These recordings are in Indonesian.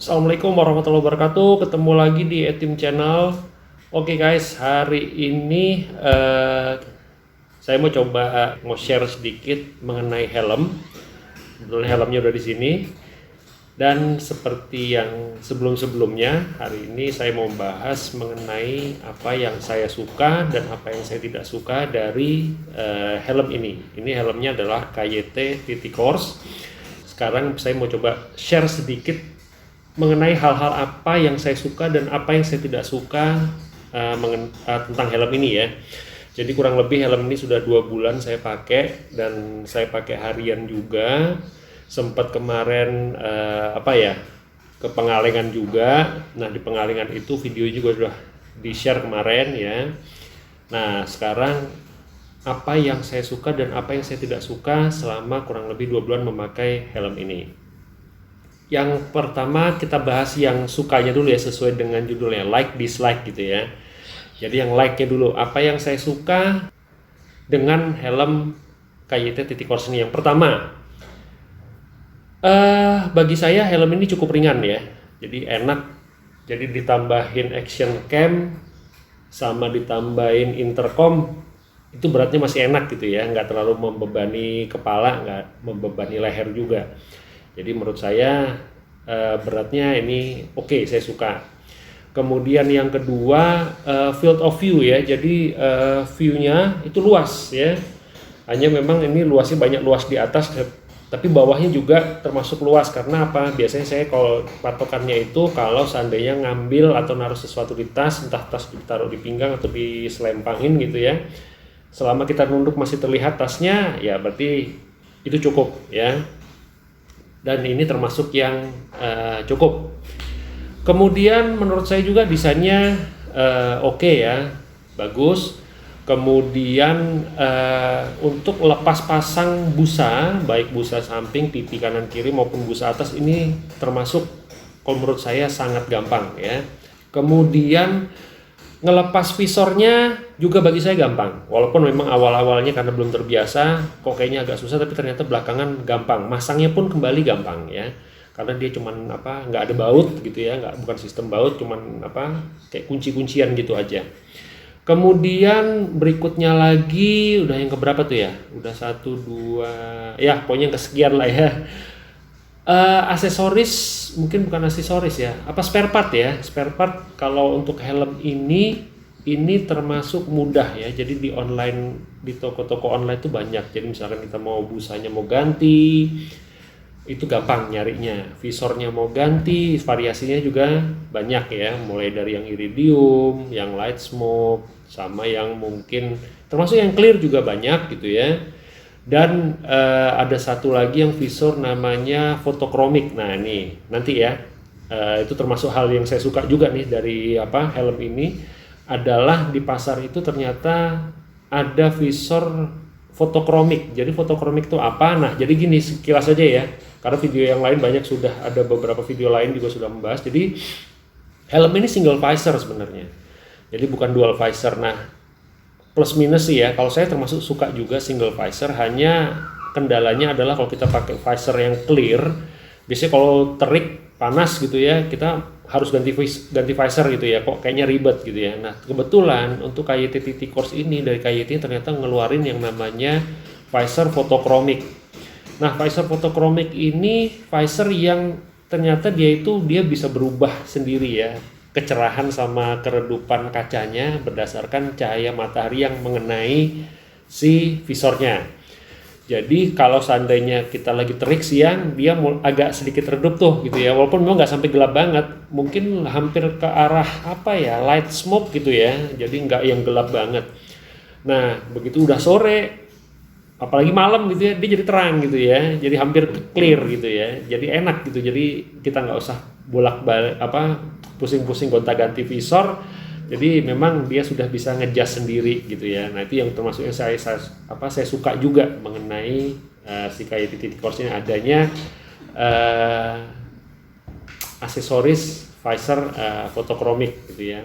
Assalamualaikum warahmatullahi wabarakatuh. Ketemu lagi di Etim Channel. Oke guys, hari ini saya mau share sedikit mengenai helm. Kebetulan helmnya udah di sini. Dan seperti yang sebelum-sebelumnya, hari ini saya mau bahas mengenai apa yang saya suka dan apa yang saya tidak suka dari helm ini. Ini helmnya adalah KYT TT Course. Sekarang saya mau coba share sedikit mengenai hal-hal apa yang saya suka dan apa yang saya tidak suka tentang helm ini ya. Jadi kurang lebih helm ini sudah 2 bulan saya pakai dan saya pakai harian juga. Sempat kemarin ke Pengalengan juga. Nah di Pengalengan itu video juga sudah di-share kemarin ya. Nah sekarang apa yang saya suka dan apa yang saya tidak suka selama kurang lebih 2 bulan memakai helm ini. Yang pertama kita bahas yang sukanya dulu ya, sesuai dengan judulnya, like dislike gitu ya. Jadi yang like-nya dulu, apa yang saya suka dengan helm KYT TT Course ini. Yang pertama, bagi saya helm ini cukup ringan ya, jadi enak. Jadi ditambahin action cam sama ditambahin intercom, itu beratnya masih enak gitu ya, nggak terlalu membebani kepala, nggak membebani leher juga. Jadi menurut saya beratnya ini oke, saya suka. Kemudian yang kedua, field of view ya, jadi view-nya itu luas ya. Hanya memang ini luasnya banyak luas di atas, tapi bawahnya juga termasuk luas. Karena apa? Biasanya saya kalau patokannya itu kalau seandainya ngambil atau naruh sesuatu di tas, entah tas ditaruh di pinggang atau diselempangin gitu ya, selama kita nunduk masih terlihat tasnya, ya berarti itu cukup ya. Dan ini termasuk yang cukup. Kemudian menurut saya juga desainnya oke ya, bagus. Kemudian untuk lepas pasang busa, baik busa samping, pipi kanan kiri maupun busa atas, ini termasuk kalau menurut saya sangat gampang ya. Kemudian ngelepas visornya juga bagi saya gampang, walaupun memang awal-awalnya karena belum terbiasa kok kayaknya agak susah, tapi ternyata belakangan gampang. Masangnya pun kembali gampang ya, karena dia cuman nggak ada baut gitu ya, bukan sistem baut, cuman kayak kunci-kuncian gitu aja. Kemudian berikutnya lagi udah yang keberapa tuh ya, udah 1 2 ya, pokoknya yang kesekian lah ya. Aksesoris, mungkin bukan aksesoris ya, spare part ya. Spare part kalau untuk helm ini termasuk mudah ya. Jadi di online, di toko-toko online itu banyak. Jadi misalkan kita mau busanya mau ganti, itu gampang nyarinya. Visornya mau ganti, variasinya juga banyak ya. Mulai dari yang iridium, yang light smoke, sama yang mungkin termasuk yang clear juga banyak gitu ya. Dan ada satu lagi yang visor namanya fotokromik. Nah ini nanti ya, itu termasuk hal yang saya suka juga nih dari helm ini, adalah di pasar itu ternyata ada visor fotokromik. Jadi fotokromik itu apa? Nah jadi gini sekilas aja ya, karena video yang lain banyak, sudah ada beberapa video lain juga sudah membahas. Jadi helm ini single visor sebenarnya, jadi bukan dual visor. Nah plus minus sih ya, kalau saya termasuk suka juga single visor, hanya kendalanya adalah kalau kita pakai visor yang clear, biasanya kalau terik panas gitu ya, kita harus ganti visor gitu ya, kok kayaknya ribet gitu ya. Nah kebetulan untuk KYT TT Course ini dari KYT ternyata ngeluarin yang namanya visor fotokromik. Nah visor fotokromik ini visor yang ternyata dia bisa berubah sendiri ya, kecerahan sama keredupan kacanya berdasarkan cahaya matahari yang mengenai si visornya. Jadi kalau seandainya kita lagi terik siang, dia agak sedikit redup tuh gitu ya, walaupun memang nggak sampai gelap banget, mungkin hampir ke arah light smoke gitu ya, jadi nggak yang gelap banget. Nah begitu udah sore, apalagi malam gitu ya, dia jadi terang gitu ya, jadi hampir clear gitu ya, jadi enak gitu. Jadi kita nggak usah bolak-balik pusing-pusing gonta-ganti visor. Jadi memang dia sudah bisa ngejust sendiri gitu ya. Nah itu yang termasuk yang saya suka juga mengenai si KYT TT Course ini, adanya aksesoris visor fotokromik gitu ya.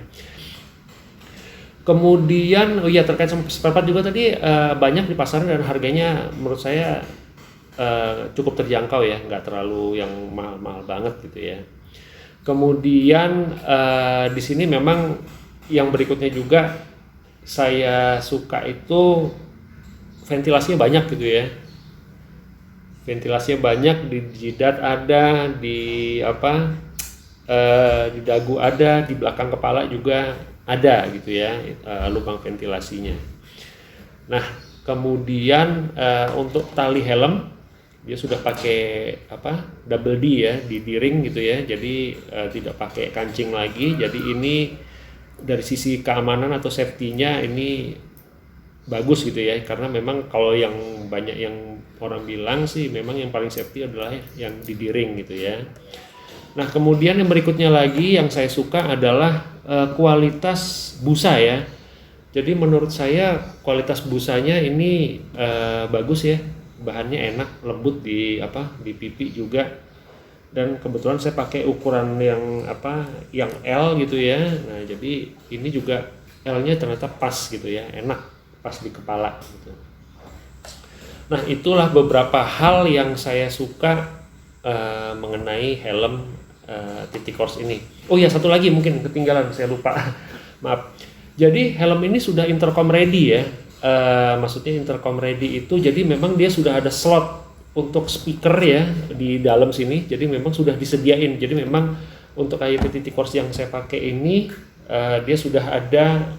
Kemudian terkait sama spare part juga tadi, banyak di pasaran dan harganya menurut saya cukup terjangkau ya, nggak terlalu yang mahal-mahal banget gitu ya. Kemudian di sini memang yang berikutnya juga saya suka itu ventilasinya banyak gitu ya. Ventilasinya banyak, di jidat ada, di di dagu ada, di belakang kepala juga ada gitu ya, lubang ventilasinya. Nah, kemudian untuk tali helm dia sudah pakai double D ya, di ring gitu ya, jadi tidak pakai kancing lagi. Jadi ini dari sisi keamanan atau safety-nya ini bagus gitu ya, karena memang kalau yang banyak yang orang bilang sih memang yang paling safety adalah yang di ring gitu ya. Nah, kemudian yang berikutnya lagi yang saya suka adalah kualitas busa ya. Jadi menurut saya kualitas busanya ini bagus ya, bahannya enak, lembut di pipi juga. Dan kebetulan saya pakai ukuran yang L gitu ya. Nah, jadi ini juga L-nya ternyata pas gitu ya, enak, pas di kepala gitu. Nah, itulah beberapa hal yang saya suka mengenai helm Titicourse ini. Oh ya, satu lagi mungkin ketinggalan, saya lupa. Maaf. Jadi helm ini sudah intercom ready ya. Maksudnya intercom ready itu jadi memang dia sudah ada slot untuk speaker ya di dalam sini. Jadi memang sudah disediain. Jadi memang untuk IoT Titicourse yang saya pakai ini dia sudah ada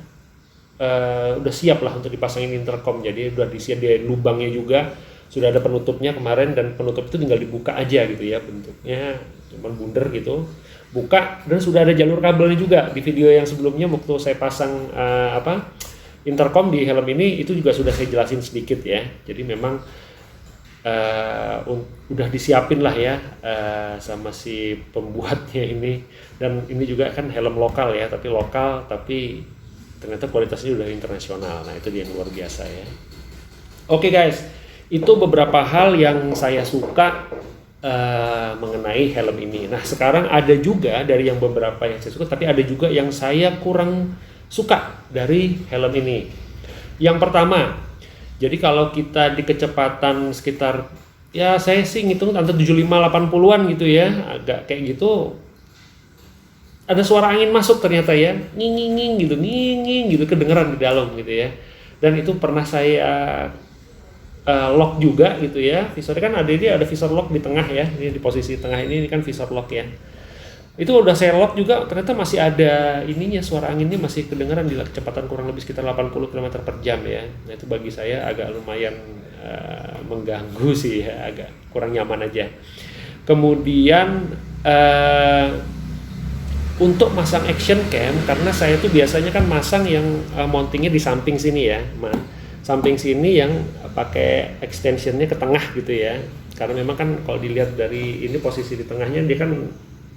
udah siap lah untuk dipasangin intercom. Jadi udah disediain lubangnya juga, sudah ada penutupnya kemarin, dan penutup itu tinggal dibuka aja gitu ya, bentuknya cuman bundar gitu, buka, dan sudah ada jalur kabelnya juga. Di video yang sebelumnya waktu saya pasang intercom di helm ini itu juga sudah saya jelasin sedikit ya. Jadi memang udah disiapin lah ya sama si pembuatnya ini. Dan ini juga kan helm lokal ya, tapi ternyata kualitasnya udah internasional. Nah, itu dia yang luar biasa ya. Oke guys, itu beberapa hal yang saya suka mengenai helm ini. Nah, sekarang ada juga dari yang beberapa yang saya suka, tapi ada juga yang saya kurang suka dari helm ini. Yang pertama, jadi kalau kita di kecepatan sekitar, ya saya sih ngitung antara 75-80-an gitu ya, agak kayak gitu, ada suara angin masuk ternyata ya, nging gitu, kedengeran di dalam gitu ya. Dan itu pernah saya lock juga gitu ya. Visornya kan ada visor lock di tengah ya, ini di posisi tengah ini kan visor lock ya. Itu udah saya lock juga, ternyata masih ada ininya, suara anginnya masih kedengeran di kecepatan kurang lebih sekitar 80 km per jam ya. Nah, itu bagi saya agak lumayan mengganggu sih ya, agak kurang nyaman aja. Kemudian untuk masang action cam, karena saya tuh biasanya kan masang yang mountingnya di samping sini ya, samping sini yang pakai extensionnya ke tengah gitu ya. Karena memang kan kalau dilihat dari ini posisi di tengahnya dia kan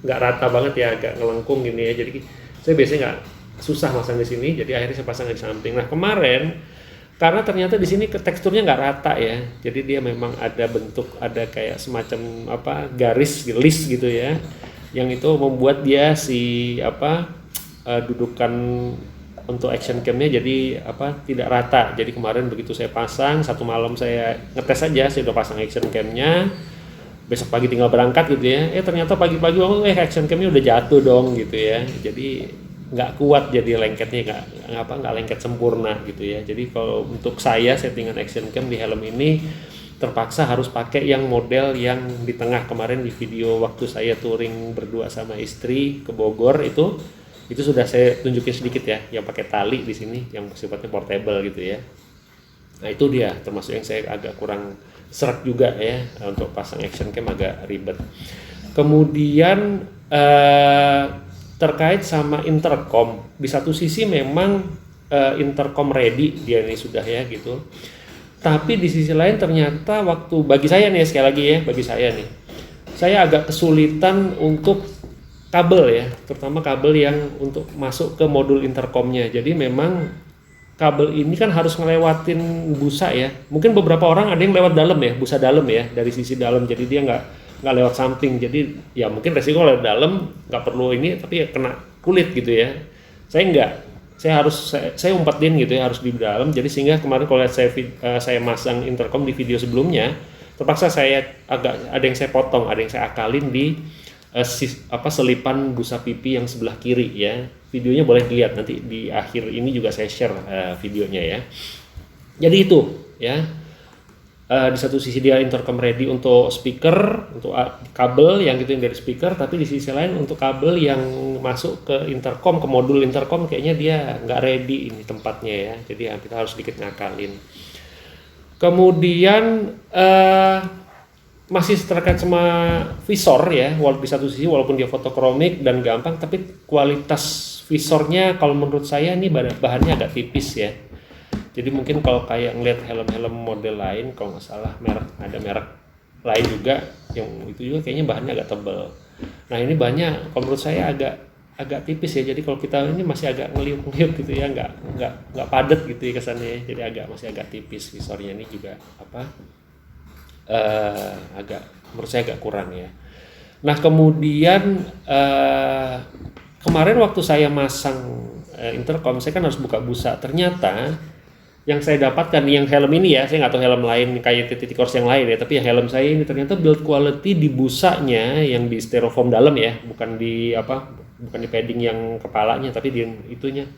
nggak rata banget ya, agak ngelengkung gini ya. Jadi saya biasanya nggak susah masang di sini, jadi akhirnya saya pasang di samping. Nah, kemarin karena ternyata di sini teksturnya nggak rata ya, jadi dia memang ada bentuk, ada kayak semacam garis list gitu ya, yang itu membuat dia dudukan untuk action camnya jadi tidak rata. Jadi kemarin begitu saya pasang, satu malam saya ngetes aja, saya udah pasang action camnya, besok pagi tinggal berangkat gitu ya, ternyata pagi-pagi action camnya udah jatuh dong gitu ya. Jadi nggak kuat, jadi lengketnya nggak lengket sempurna gitu ya. Jadi kalau untuk saya settingan action cam di helm ini terpaksa harus pakai yang model yang di tengah. Kemarin di video waktu saya touring berdua sama istri ke Bogor itu sudah saya tunjukin sedikit ya, yang pakai tali di sini, yang sifatnya portable gitu ya. Nah, itu dia termasuk yang saya agak kurang seret juga ya, untuk pasang action cam agak ribet. Kemudian terkait sama intercom, di satu sisi memang intercom ready dia ini sudah ya gitu. Tapi di sisi lain ternyata bagi saya nih, sekali lagi ya, bagi saya nih, saya agak kesulitan untuk kabel ya, terutama kabel yang untuk masuk ke modul intercomnya. Jadi memang kabel ini kan harus ngelewatin busa ya. Mungkin beberapa orang ada yang lewat dalam ya, busa dalam ya, dari sisi dalam. Jadi dia nggak lewat samping. Jadi ya mungkin resiko lewat dalam, nggak perlu ini, tapi ya kena kulit gitu ya. Saya nggak. Saya umpetin gitu ya, harus di dalam. Jadi sehingga kemarin kalau lihat saya masang intercom di video sebelumnya, terpaksa saya ada yang saya potong, ada yang saya akalin di selipan busa pipi yang sebelah kiri ya. Videonya boleh dilihat nanti di akhir ini juga saya share videonya ya. Jadi itu ya. Di satu sisi dia intercom ready untuk speaker, untuk kabel yang gitu yang dari speaker, tapi di sisi lain untuk kabel yang masuk ke intercom, ke modul intercom kayaknya dia nggak ready ini tempatnya ya. Jadi ya, kita harus sedikit ngakalin. Kemudian masih terkait sama visor ya, di satu sisi walaupun dia fotokromik dan gampang, tapi kualitas visornya kalau menurut saya ini bahannya agak tipis ya. Jadi mungkin kalau kayak ngeliat helm-helm model lain, kalau nggak salah ada merek lain juga yang itu juga kayaknya bahannya agak tebal. Nah ini bahannya kalau menurut saya agak tipis ya. Jadi kalau kita ini masih agak ngeliuk-ngeliuk gitu ya, nggak padat gitu ya kesannya. Jadi masih agak tipis visornya ini juga menurut saya agak kurang ya. Nah kemudian kemarin waktu saya masang intercom, saya kan harus buka busa. Ternyata yang saya dapatkan yang helm ini ya, saya nggak tahu helm lain kayak TTT Course yang lain ya, tapi yang helm saya ini ternyata build quality di busanya yang di styrofoam dalam ya, bukan di padding yang kepalanya, tapi di itunya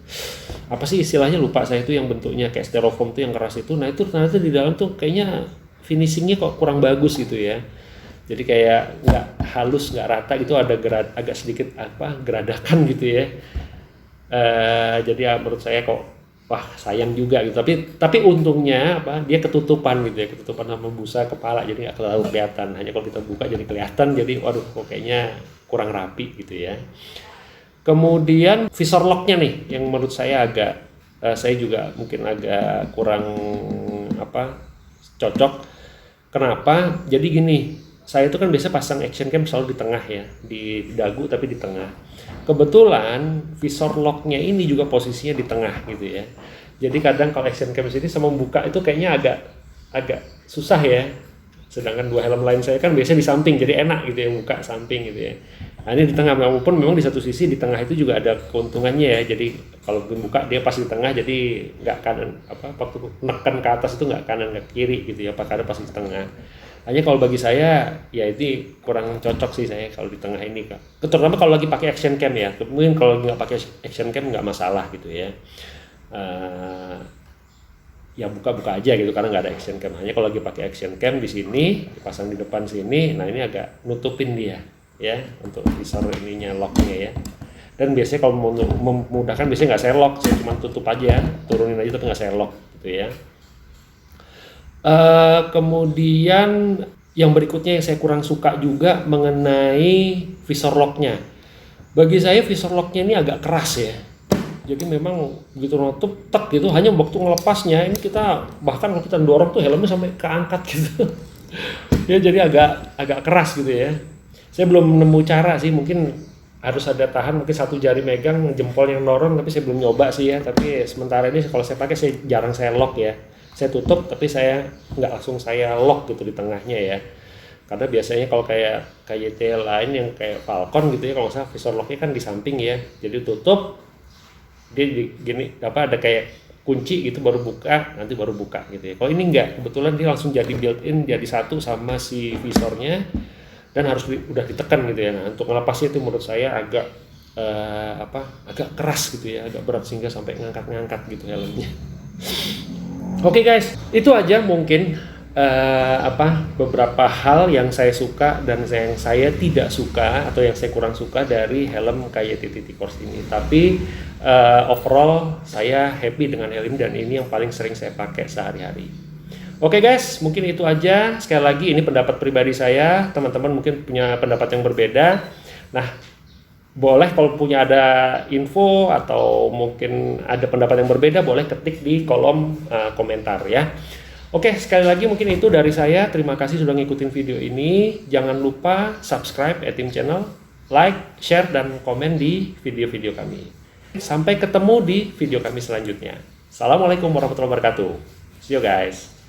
apa sih istilahnya lupa saya, itu yang bentuknya kayak styrofoam tuh yang keras itu. Nah itu ternyata di dalam tuh kayaknya finishingnya kok kurang bagus gitu ya. Jadi kayak nggak halus, nggak rata gitu, ada agak sedikit geradakan gitu ya. Jadi ya menurut saya kok wah sayang juga gitu, tapi untungnya dia ketutupan gitu ya, ketutupan sama busa kepala, jadi nggak terlalu kelihatan, hanya kalau kita buka jadi kelihatan, jadi waduh kok kayaknya kurang rapi gitu ya. Kemudian visor locknya nih yang menurut saya saya juga mungkin agak kurang cocok. Kenapa? Jadi gini, saya itu kan biasa pasang action cam selalu di tengah ya, di dagu tapi di tengah. Kebetulan visor locknya ini juga posisinya di tengah gitu ya. Jadi kadang kalau action cam sini sama membuka itu kayaknya agak susah ya. Sedangkan dua helm lain saya kan biasanya di samping, jadi enak gitu ya, buka samping gitu ya. Nah ini di tengah, walaupun memang di satu sisi di tengah itu juga ada keuntungannya ya. Jadi kalau dibuka dia pas di tengah, jadi nggak kanan waktu nekan ke atas itu nggak kanan nggak kiri gitu ya, karena pas di tengah. Hanya kalau bagi saya ya itu kurang cocok sih saya kalau di tengah ini Kak. Terutama kalau lagi pakai action cam ya. Mungkin kalau nggak pakai action cam nggak masalah gitu ya. Ya buka-buka aja gitu karena nggak ada action cam. Hanya kalau lagi pakai action cam di sini dipasang di depan sini, nah ini agak nutupin dia ya untuk visor ininya locknya ya. Dan biasanya kalau memudahkan biasanya nggak saya lock, saya cuma tutup aja, turunin aja tapi nggak saya lock gitu ya. Kemudian yang berikutnya yang saya kurang suka juga mengenai visor locknya. Bagi saya visor locknya ini agak keras ya. Jadi memang begitu nutup tek gitu, hanya waktu ngelepasnya ini kita bahkan kalau kita dorong tuh helmnya sampai keangkat gitu. Ya jadi agak keras gitu ya. Saya belum nemu cara sih, mungkin harus ada tahan, mungkin satu jari megang, jempol yang dorong, tapi saya belum nyoba sih ya. Tapi sementara ini kalau saya pakai jarang saya lock ya. Saya tutup tapi saya nggak langsung saya lock gitu di tengahnya ya, karena biasanya kalau kayak YT lain yang kayak Falcon gitu ya, kalau nggak salah visor locknya kan di samping ya, jadi tutup dia gini ada kayak kunci gitu baru buka, nanti baru buka gitu ya. Kalau ini enggak, kebetulan dia langsung jadi built-in, jadi satu sama si visornya dan harus udah ditekan gitu ya. Nah untuk melepasnya itu menurut saya agak keras gitu ya, agak berat sehingga sampai ngangkat-ngangkat gitu helmnya. Oke guys, itu aja mungkin beberapa hal yang saya suka dan yang saya tidak suka atau yang saya kurang suka dari helm kayak TTT Course ini. Tapi overall saya happy dengan helm dan ini yang paling sering saya pakai sehari-hari. Oke guys, mungkin itu aja. Sekali lagi ini pendapat pribadi saya, teman-teman mungkin punya pendapat yang berbeda. Nah, boleh kalau punya ada info atau mungkin ada pendapat yang berbeda, boleh ketik di kolom komentar ya. Oke, sekali lagi mungkin itu dari saya. Terima kasih sudah ngikutin video ini. Jangan lupa subscribe Etim Channel, like, share, dan komen di video-video kami. Sampai ketemu di video kami selanjutnya. Assalamualaikum warahmatullahi wabarakatuh. See you guys.